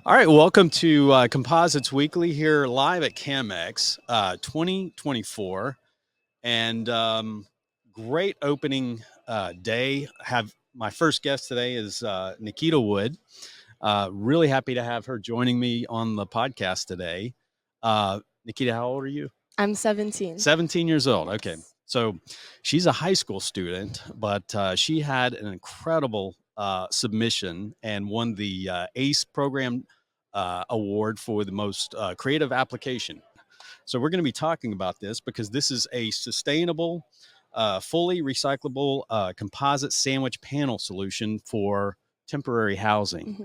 All right, welcome to Composites Weekly here live at CAMX 2024. And great opening day. Have my first guest today is Nikita Wood. Really happy to have her joining me on the podcast today. Nikita, how old are you? I'm 17. 17 years old. Yes. Okay. So she's a high school student, but she had an incredible submission and won the ACE program award for the most creative application. So we're going to be talking about this because this is a sustainable, fully recyclable composite sandwich panel solution for temporary housing.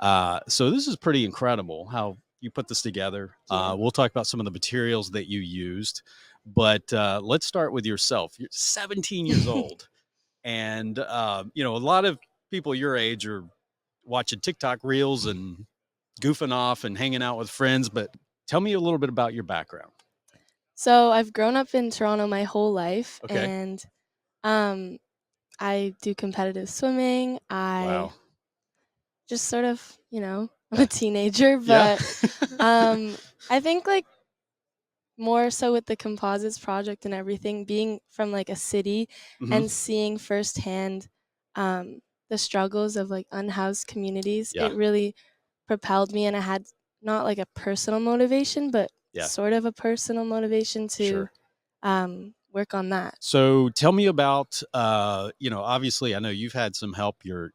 Mhm. So this is pretty incredible how you put this together. Yeah. We'll talk about some of the materials that you used, but let's start with yourself. You're 17 years old, and a lot of people your age are watching TikTok reels and goofing off and hanging out with friends. But tell me a little bit about your background. So I've grown up in Toronto my whole life, Okay. and um, I do competitive swimming. I Wow. just sort of, I'm a teenager, Yeah. but I think like more so with the composites project and everything, being from like a city Hmm. and seeing firsthand um, the struggles of like unhoused communities, Yeah. it really propelled me, and I had not like a personal motivation, but Yeah. sort of a personal motivation to Sure. work on that. So tell me about, obviously I know you've had some help. Your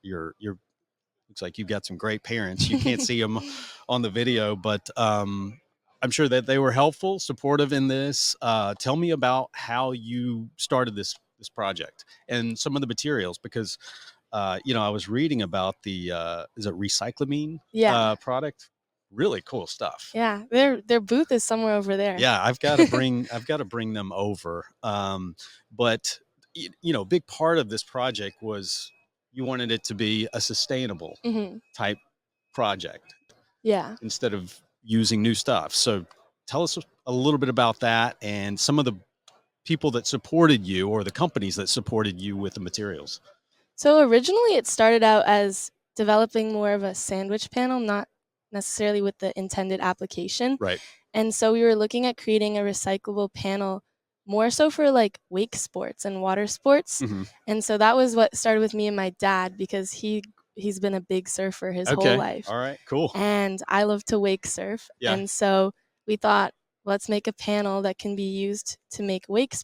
looks like you've got some great parents. You can't see them on the video, but I'm sure that they were helpful, supportive in this. Tell me about how you started this project and some of the materials, because I was reading about the is it recyclamine Yeah. product? Really cool stuff. Yeah, their booth is somewhere over there. Yeah, I've got to bring them over. But big part of this project was you wanted it to be a sustainable Mhm. type project Yeah. instead of using new stuff. So tell us a little bit about that and some of the people that supported you or the companies that supported you with the materials. So originally it started out as developing more of a sandwich panel, not necessarily with the intended application. Right. And so we were looking at creating a recyclable panel more so for like wake sports and water sports. Hmm. And so that was what started with me and my dad, because he's been a big surfer his whole Okay. life. All right. Cool. And I love to wake surf. Yeah. And so we thought, let's make a panel that can be used to make wake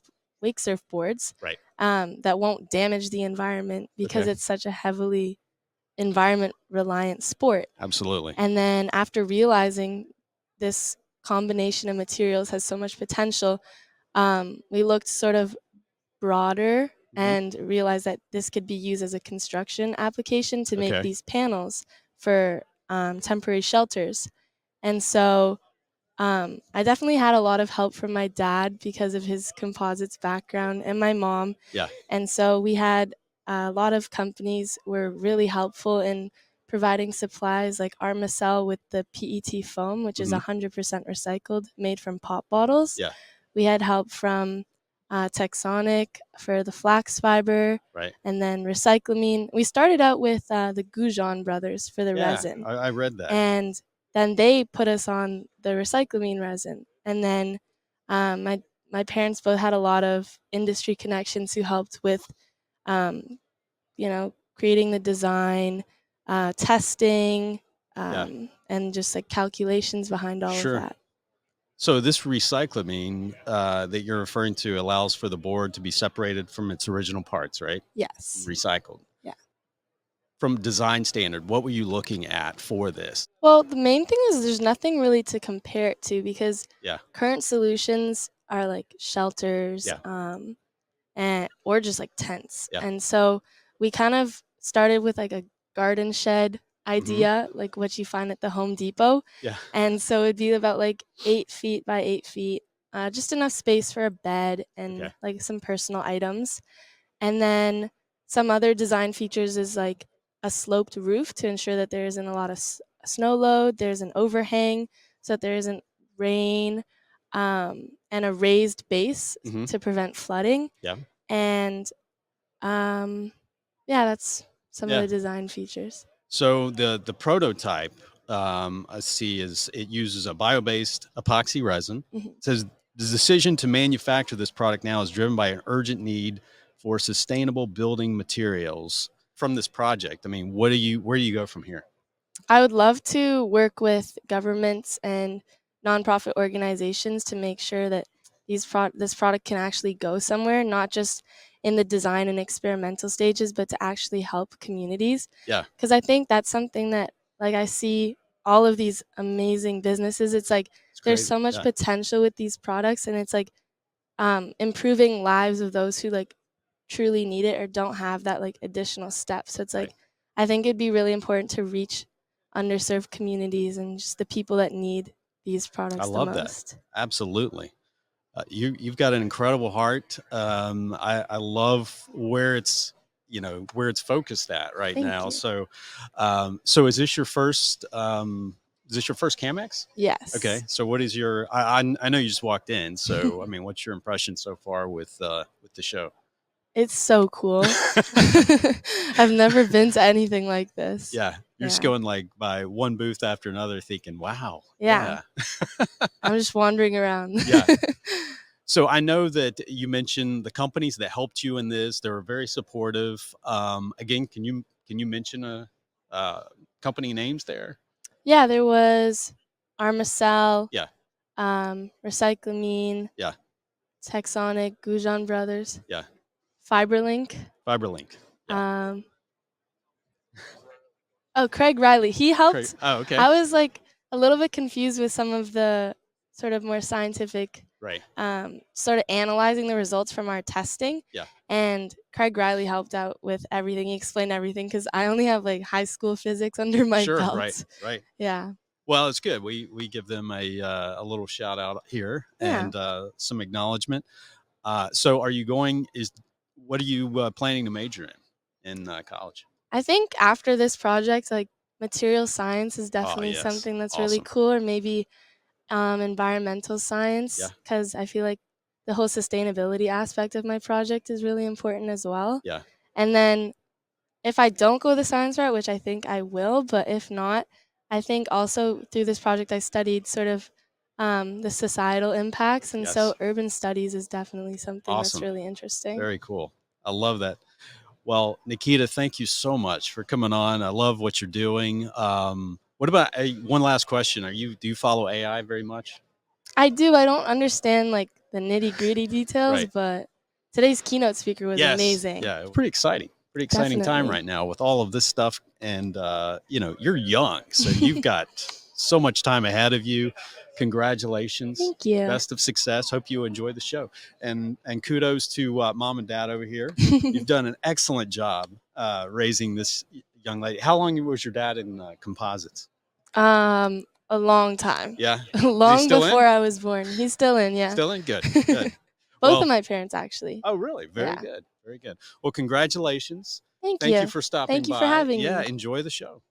surf boards Right. that won't damage the environment, because Okay. it's such a heavily environment reliant sport. Absolutely. And then after realizing this combination of materials has so much potential, we looked sort of broader Hmm. and realized that this could be used as a construction application to make Okay. these panels for temporary shelters. And so I definitely had a lot of help from my dad because of his composites background, and my mom. Yeah. And so we had a lot of companies were really helpful in providing supplies like Armacell with the PET foam, which is Hmm. 100% recycled, made from pop bottles. Yeah. We had help from Texonic for the flax fiber, Right. and then recyclamine. We started out with the Goujon brothers for the Yeah. resin, I read that. and then they put us on the recyclamine resin. And then my parents both had a lot of industry connections who helped with um, creating the design, testing, Yeah. and just like calculations behind all of Sure. that. So this recyclamine that you're referring to allows for the board to be separated from its original parts, right? Yes. Recycled. Yeah. From design standard, what were you looking at for this? Well, the main thing is there's nothing really to compare it to, because Yeah. current solutions are like shelters, Yeah. and or just like tents. Yeah. And so we kind of started with like a garden shed Hmm. idea, like what you find at the Home Depot. Yeah. And so it'd be about like 8 feet by 8 feet, just enough space for a bed Okay. and like some personal items. And then some other design features is like a sloped roof to ensure that there isn't a lot of snow load, there's an overhang so that there isn't rain, and a raised base Hmm. to prevent flooding. Yeah. And yeah, that's some of Yeah. the design features. So the prototype I see is it uses a bio-based epoxy resin. Mhm. It says the decision to manufacture this product now is driven by an urgent need for sustainable building materials from this project. I mean, where do you go from here? I would love to work with governments and nonprofit organizations to make sure that this product can actually go somewhere, not just in the design and experimental stages, but to actually help communities. Yeah, Because I think that's something that, like, I see all of these amazing businesses. It's like it's there's great. so much Yeah, potential with these products, and it's like improving lives of those who like truly need it or don't have that like additional step. So it's right. like I think it'd be really important to reach underserved communities and just the people that need these I products the love that. most. Absolutely. You've got an incredible heart. I love where it's where it's focused at right Thank now. you. So is this your first CAMX? Okay, Yes. so what is your? I know you just walked in, so I mean, what's your impression so far with the show? It's so cool. I've never been to anything like this. Yeah, you're just Yeah. going like by one booth after another, thinking, "Wow, Yeah. yeah, I'm just wandering around. yeah." So I know that you mentioned the companies that helped you in this. They were very supportive. Again, can you mention a company names there? Yeah, there was Armacell, Yeah, Recyclamine, yeah, Texonic, Goujon Brothers, yeah. Fiberlink. Fiberlink. Yeah. Um, oh, Craig Riley. He Great. helped. Oh, okay. I was like a little bit confused with some of the sort of more scientific, Right. sort of analyzing the results from our testing. Yeah. And Craig Riley helped out with everything. He explained everything because I only have like high school physics under my Sure. Right. belt. Right. Yeah. Well, it's good. We give them a little shout out here Yeah. and some acknowledgement. So, are you going? Is what are you planning to major in college? I think after this project, like material science is Oh, definitely yes. something that's really Awesome. cool, or maybe environmental Yeah. science, because I feel like the whole sustainability aspect of my project is really important as well. Yeah. And then if I don't go the science route, which I think I will, but if not, I think also through this project I studied sort of the societal impacts, and so Yes. urban studies is definitely something that's Awesome. really interesting. Very cool. I love that. Well, Nikita, thank you so much for coming on. I love what you're doing. What about one last question? Do you follow AI very much? I do. I don't understand like the nitty-gritty details, Right. but today's keynote speaker was Yes. amazing. Yeah. It's pretty exciting. Pretty exciting time Definitely. right now with all of this stuff. And, you're young, so you've got so much time ahead of you. Congratulations. Thank you. Best of success. Hope you enjoy the show. And kudos to mom and dad over here. You've done an excellent job raising this young lady. How long was your dad in composites? A long time. Yeah. Is he Long still before in? I was born. He's still in, yeah. Still in? Good. Good. Both of Well, my parents actually. oh, really? Very Yeah. good. Very good. Well, congratulations. Thank Thank you you. for stopping Thank you for by. having Yeah, me. enjoy the show.